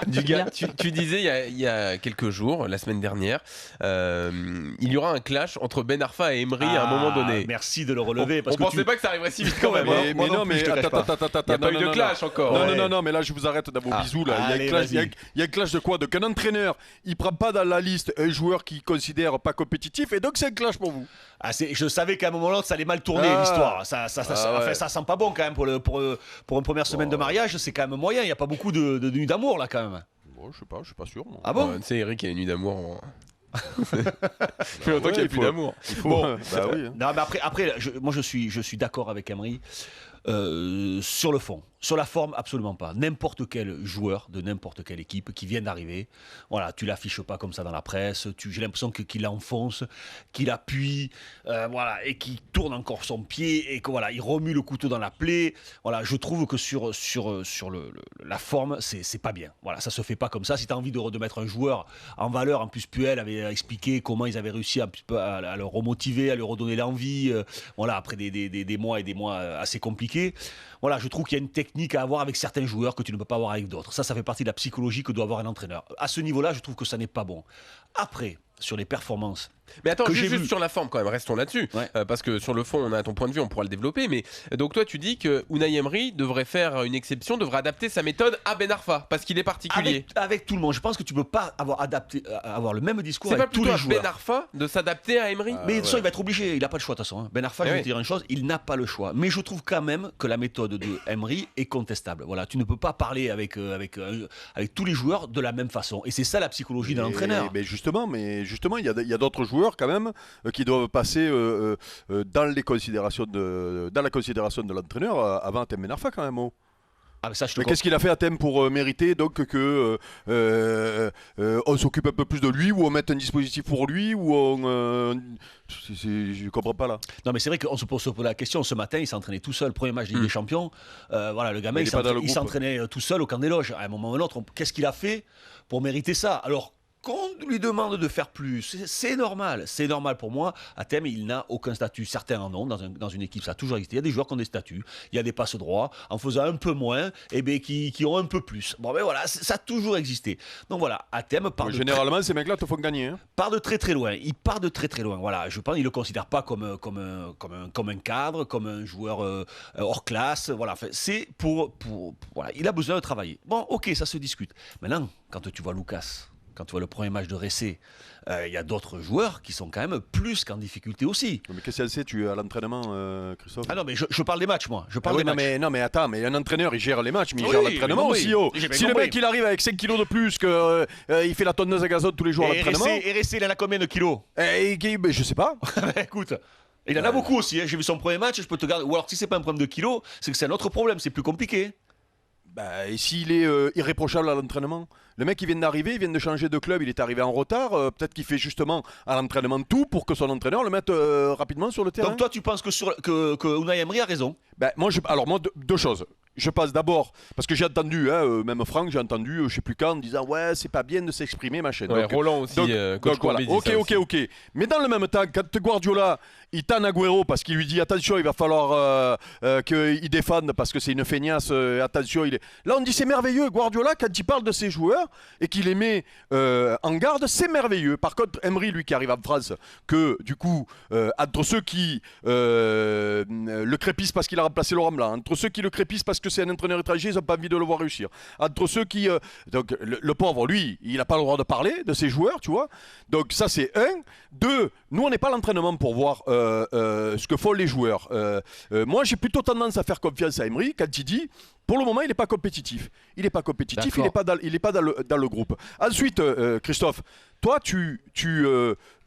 Dugas, tu disais il y a quelques jours, la semaine dernière, il y aura un clash entre Ben Arfa et Emery à un moment donné. Merci de le relever. On pensait pas que ça arriverait si vite quand même. Mais non, mais attends, Il n'y a pas eu de clash encore. Non, mais là je vous arrête dans vos bisous. Là. Il y a un clash de quoi? De qu'un entraîneur, il prend pas dans la liste un joueur qu'il considère pas compétitif, et donc c'est un clash pour vous. Je savais qu'à un moment ou l'autre, ça allait mal tourner l'histoire. Ça sent pas bon quand même pour une première semaine de mariage. C'est quand même moyen. Il n'y a pas beaucoup de nuits d'amour là quand même. Bon, je sais pas sûr. Moi. Ah bon? Tu sais, Eric, il y a une nuit d'amour. Mais autant qu'il n'y a plus d'amour. Bon, bah oui. Non, mais après, moi je suis d'accord avec Emery sur le fond. Sur la forme, absolument pas. N'importe quel joueur de n'importe quelle équipe qui vient d'arriver, voilà, tu l'affiches pas comme ça dans la presse. J'ai l'impression qu'il enfonce, qu'il appuie, voilà, et qu'il tourne encore son pied et que voilà, il remue le couteau dans la plaie. Voilà, je trouve que sur la forme, c'est pas bien. Voilà, ça se fait pas comme ça. Si tu as envie de mettre un joueur en valeur, en plus Puel avait expliqué comment ils avaient réussi à le remotiver, à lui redonner l'envie. Voilà, après des mois et des mois assez compliqués. Voilà, je trouve qu'il y a une technique à avoir avec certains joueurs que tu ne peux pas avoir avec d'autres. Ça fait partie de la psychologie que doit avoir un entraîneur. À ce niveau-là, je trouve que ça n'est pas bon. Après, sur les performances. Mais attends, juste sur la forme quand même, restons là-dessus. Ouais. Parce que sur le fond, on a ton point de vue, on pourra le développer. Mais donc toi, tu dis que Unai Emery devrait faire une exception, devrait adapter sa méthode à Ben Arfa, parce qu'il est particulier. Avec tout le monde. Je pense que tu ne peux pas avoir le même discours avec tous les joueurs. C'est pas plutôt à Ben Arfa de s'adapter à Emery? Mais de toute façon, il va être obligé. Il n'a pas le choix de toute façon. Ben Arfa, je vais te dire une chose, il n'a pas le choix. Mais je trouve quand même que la méthode de Emery est contestable. Voilà, tu ne peux pas parler avec tous les joueurs de la même façon. Et c'est ça la psychologie d'un entraîneur. Mais justement, il y a d'autres joueurs quand même qui doivent passer dans la considération de l'entraîneur avant Thème Ben Arfa quand même. Mais qu'est-ce qu'il a fait à Thème pour mériter donc que on s'occupe un peu plus de lui, ou on mette un dispositif pour lui, ou je comprends pas là. Non, mais c'est vrai qu'on se pose la question. Ce matin, il s'entraînait tout seul. Premier match de Ligue des Champions. Voilà, le gamin, il s'entraînait tout seul au camp des loges. À un moment ou à un autre, qu'est-ce qu'il a fait pour mériter ça? Alors, qu'on lui demande de faire plus, c'est normal. C'est normal pour moi. À Thème, il n'a aucun statut. Certains en ont. Dans une équipe, ça a toujours existé. Il y a des joueurs qui ont des statuts. Il y a des passes droits. En faisant un peu moins, qui ont un peu plus. Bon, ben voilà, ça a toujours existé. Donc voilà, à Thème généralement, ces mecs-là te font gagner. Part de très très loin. Il part de très très loin. Voilà, je pense qu'il le considère pas comme un cadre, comme un joueur hors classe. Voilà, enfin, c'est voilà, il a besoin de travailler. Bon, ok, ça se discute. Maintenant, quand tu vois Lucas, quand tu vois le premier match de Ressé, il y a d'autres joueurs qui sont quand même plus qu'en difficulté aussi. Mais qu'est-ce que c'est? Tu es à l'entraînement, Christophe? Ah non, mais je parle des matchs, moi. Je parle des matchs. Non, mais attends, mais un entraîneur, il gère les matchs, mais il gère l'entraînement aussi. Si le mec, il arrive avec 5 kilos de plus, qu'il fait la tonneuse à gazon tous les jours à l'entraînement... Et Ressé, il en a combien de kilos? Je sais pas. Écoute... Il en a beaucoup aussi. J'ai vu son premier match, je peux te garder. Ou alors, si c'est pas un problème de kilos, c'est que c'est un autre problème, c'est plus compliqué. Et s'il est irréprochable à l'entraînement, le mec il vient d'arriver, il vient de changer de club, il est arrivé en retard, peut-être qu'il fait justement à l'entraînement tout pour que son entraîneur le mette rapidement sur le terrain. Donc toi tu penses que Unai Emery a raison? Moi, deux choses. Je passe d'abord, parce que j'ai entendu, même Franck, j'ai entendu, je sais plus quand, en disant ouais, c'est pas bien de s'exprimer, machin. Ouais, Roland aussi, coach voilà. Ok. Mais dans le même temps, quand Guardiola, il tanne Agüero parce qu'il lui dit attention, il va falloir qu'il défende parce que c'est une feignasse, attention. Là, on dit c'est merveilleux. Guardiola, quand il parle de ses joueurs et qu'il les met en garde, c'est merveilleux. Par contre, Emery, lui qui arrive en France, que du coup, entre ceux qui le crépissent parce qu'il a remplacé Laurent Blanc, entre ceux qui le crépissent parce que c'est un entraîneur étranger, ils n'ont pas envie de le voir réussir. Entre ceux qui... donc le pauvre, lui, il n'a pas le droit de parler de ses joueurs, tu vois. Donc ça, c'est un. Deux, nous, on n'est pas à l'entraînement pour voir ce que font les joueurs. Moi, j'ai plutôt tendance à faire confiance à Emery quand il dit, pour le moment, il n'est pas compétitif. Il n'est pas compétitif, il n'est pas dans le groupe. Ensuite, Christophe, toi, tu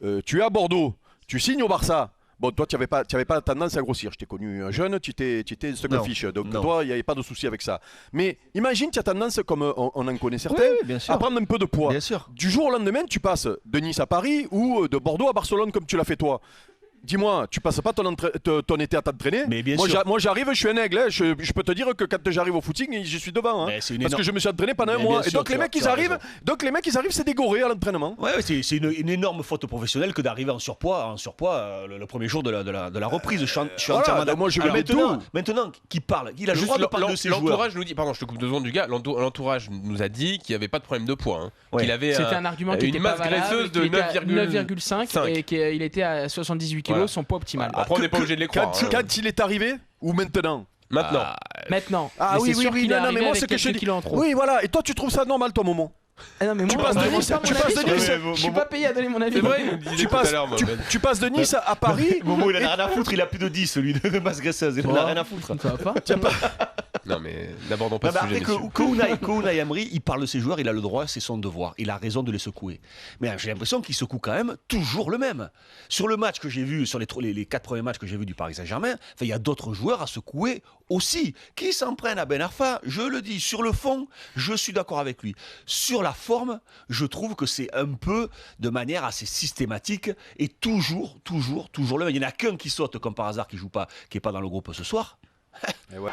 es à Bordeaux, tu signes au Barça. Bon, toi, tu n'avais pas tendance à grossir. Je t'ai connu jeune, tu étais un stock-fish. Donc, toi, il n'y avait pas de souci avec ça. Mais imagine, tu as tendance, comme on en connaît certains, à prendre un peu de poids. Bien sûr. Du jour au lendemain, tu passes de Nice à Paris ou de Bordeaux à Barcelone, comme tu l'as fait toi. dis-moi, tu passes pas ton été à t'entraîner. Mais bien sûr. Moi, j'arrive, je suis un aigle. Hein. Je peux te dire que quand j'arrive au footing, je suis devant. Hein, parce que je me suis entraîné pendant un mois. Et donc, les mecs, ils arrivent, c'est des gorées à l'entraînement. Ouais, c'est une énorme faute professionnelle que d'arriver en surpoids le premier jour de la reprise. Je suis entièrement d'accord. Moi, je le mets tout. Maintenant, qui parle, il a le droit de parler de ses joueurs. L'entourage nous dit, pardon, je te coupe 2 secondes du gars, l'entourage nous a dit qu'il n'y avait pas de problème de poids. Hein, Ouais. qu'il avait C'était un argument qui une était masse pas valable, graisseuse de qu'il était à 9,5 et qu'il était à 78 kg, Voilà. son poids optimal. Après, on n'est pas obligé de les croire. hein. Quand il est arrivé ou maintenant? Maintenant. Maintenant. Ah Mais oui, c'est sûr qu'il est non, mais arrivé moi, avec c'est que je quelques dis. kilos en trop. Oui, voilà. Et toi, tu trouves ça normal, toi, Momo? Ah non, mais Tu moi, passes de je Nice, donne pas tu mon passes avis de sur- Nice. Je suis pas payé à donner mon avis. C'est vrai, il nous disait tout à l'heure, Mohamed. Tu passes de Nice à Paris. Momo, il en a rien à foutre, il a plus de 10, celui de masse graisseuse. Il en a rien à foutre. Ça va pas. Non, mais n'abordons pas Non, ce mais sujet, après messieurs. que Unai Emery, il parle de ses joueurs, il a le droit, c'est son devoir. Il a raison de les secouer. Mais j'ai l'impression qu'il secoue quand même toujours le même. Sur le match que j'ai vu, sur les 4 premiers matchs que j'ai vus du Paris Saint-Germain, il y a d'autres joueurs à secouer aussi. Qui s'en prennent à Ben Arfa, je le dis, sur le fond, je suis d'accord avec lui. Sur la forme, je trouve que c'est un peu de manière assez systématique et toujours le même. Il n'y en a qu'un qui saute comme par hasard qui n'est pas dans le groupe ce soir. Et ouais.